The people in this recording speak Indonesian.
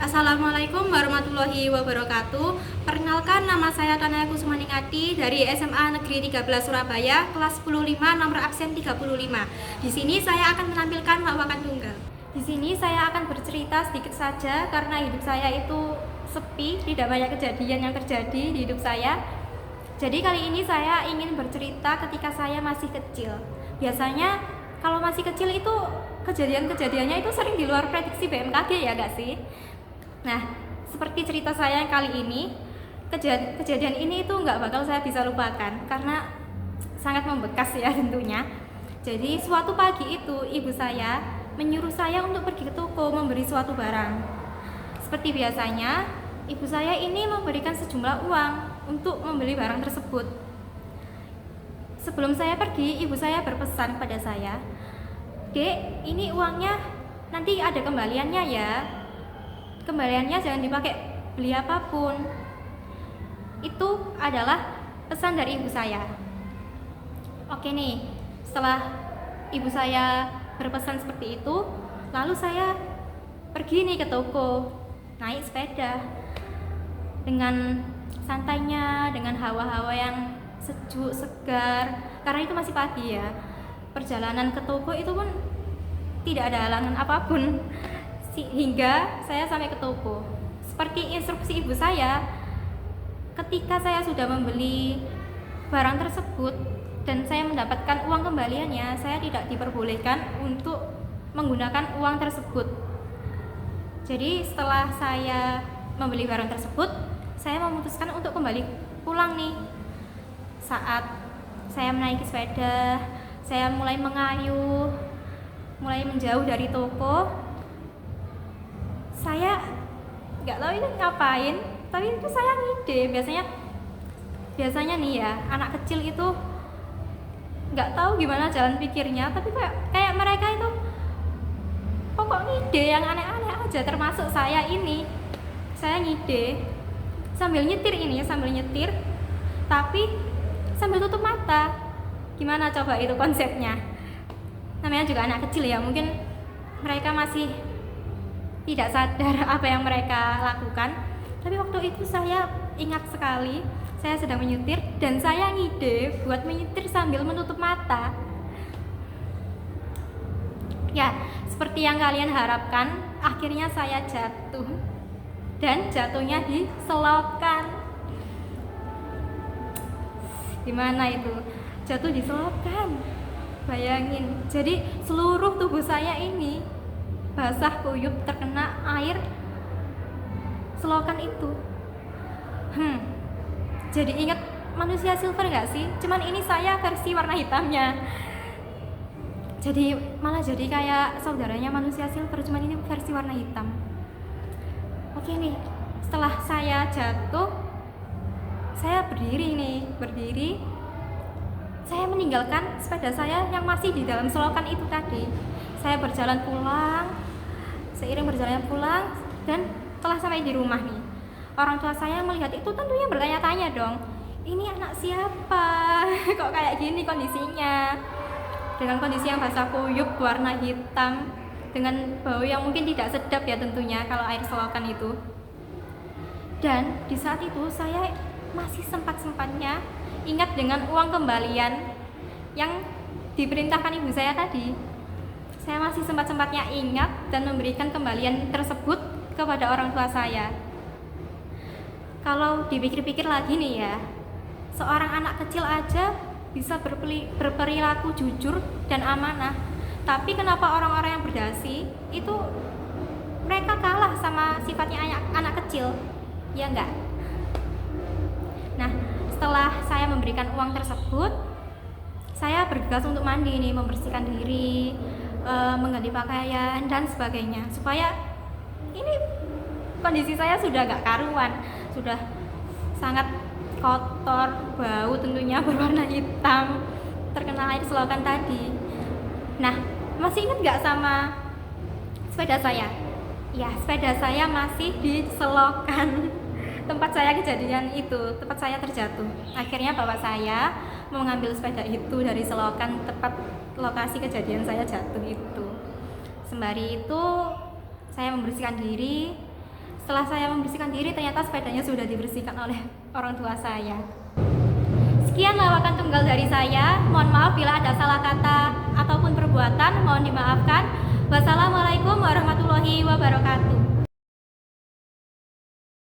Assalamualaikum warahmatullahi wabarakatuh. Perkenalkan, nama saya Tanaya Kusmaningati dari SMA Negeri 13 Surabaya, kelas 15, nomor absen 35. Di sini saya akan menampilkan lawakan tunggal. Di sini saya akan bercerita sedikit saja karena hidup saya itu sepi, tidak banyak kejadian yang terjadi di hidup saya. Jadi kali ini saya ingin bercerita ketika saya masih kecil. Biasanya kalau masih kecil itu kejadian-kejadiannya itu sering di luar prediksi BMKG, ya gak sih? Nah, seperti cerita saya yang kali ini, kejadian ini itu nggak bakal saya bisa lupakan karena sangat membekas ya tentunya. Jadi suatu pagi itu ibu saya menyuruh saya untuk pergi ke toko memberi suatu barang. Seperti biasanya, ibu saya ini memberikan sejumlah uang untuk membeli barang tersebut. Sebelum saya pergi, ibu saya berpesan kepada saya, "Dek, ini uangnya nanti ada kembaliannya ya. Kembaliannya jangan dipakai beli apapun." Itu adalah pesan dari ibu saya. Oke nih, setelah ibu saya berpesan seperti itu, lalu saya pergi nih ke toko, naik sepeda dengan santainya, dengan hawa-hawa yang sejuk, segar, karena itu masih pagi ya. Perjalanan ke toko itu pun tidak ada halangan apapun hingga saya sampai ke toko. Seperti instruksi ibu saya, ketika saya sudah membeli barang tersebut dan saya mendapatkan uang kembaliannya, saya tidak diperbolehkan untuk menggunakan uang tersebut. Jadi setelah saya membeli barang tersebut, saya memutuskan untuk kembali pulang nih. Saat saya menaiki sepeda, saya mulai mengayuh, mulai menjauh dari toko. Saya nggak tahu ini ngapain, tapi itu saya ngide. Biasanya nih ya, anak kecil itu nggak tahu gimana jalan pikirnya, tapi kayak mereka itu pokok ngide yang aneh-aneh aja. Termasuk saya ini, saya ngide sambil nyetir, tapi sambil tutup mata. Gimana coba itu konsepnya? Namanya juga anak kecil ya, mungkin mereka masih tidak sadar apa yang mereka lakukan. Tapi waktu itu saya ingat sekali, saya sedang menyetir dan saya ngide buat menyetir sambil menutup mata. Ya, seperti yang kalian harapkan, akhirnya saya jatuh. Dan jatuhnya di selokan. Gimana itu? Jatuh di selokan. Bayangin. Jadi seluruh tubuh saya ini basah kuyup terkena air selokan itu. Jadi ingat manusia silver gak sih? Cuman ini saya versi warna hitamnya. Jadi malah jadi kayak saudaranya manusia silver, cuman ini versi warna hitam. Oke nih, setelah saya jatuh, saya berdiri. Saya meninggalkan sepeda saya yang masih di dalam selokan itu tadi. Saya berjalan pulang, seiring berjalan pulang, dan telah sampai di rumah nih. Orang tua saya melihat itu tentunya bertanya-tanya dong, ini anak siapa? Kok kayak gini kondisinya? Dengan kondisi yang basah kuyup, warna hitam, dengan bau yang mungkin tidak sedap ya tentunya kalau air selokan itu. Dan di saat itu saya masih sempat-sempatnya ingat dengan uang kembalian yang diperintahkan ibu saya tadi. Saya masih sempat-sempatnya ingat dan memberikan kembalian tersebut kepada orang tua saya. Kalau dipikir-pikir lagi nih ya, seorang anak kecil aja bisa berperilaku jujur dan amanah. Tapi kenapa orang-orang yang berdasi itu mereka kalah sama sifatnya anak kecil? Ya enggak? Nah, setelah saya memberikan uang tersebut, saya bergegas untuk mandi nih, membersihkan diri, mengganti pakaian dan sebagainya, supaya ini kondisi saya sudah gak karuan, sudah sangat kotor, bau tentunya berwarna hitam, terkena air selokan tadi. Nah, masih ingat gak sama sepeda saya? Ya, sepeda saya masih di selokan tempat saya kejadian itu, tempat saya terjatuh. Akhirnya bapak saya mengambil sepeda itu dari selokan tempat lokasi kejadian saya jatuh itu. Sembari itu saya membersihkan diri, Setelah saya membersihkan diri, ternyata sepedanya sudah dibersihkan oleh orang tua saya. Sekian lawakan tunggal dari saya. Mohon maaf bila ada salah kata ataupun perbuatan, mohon dimaafkan. Wassalamualaikum warahmatullahi wabarakatuh.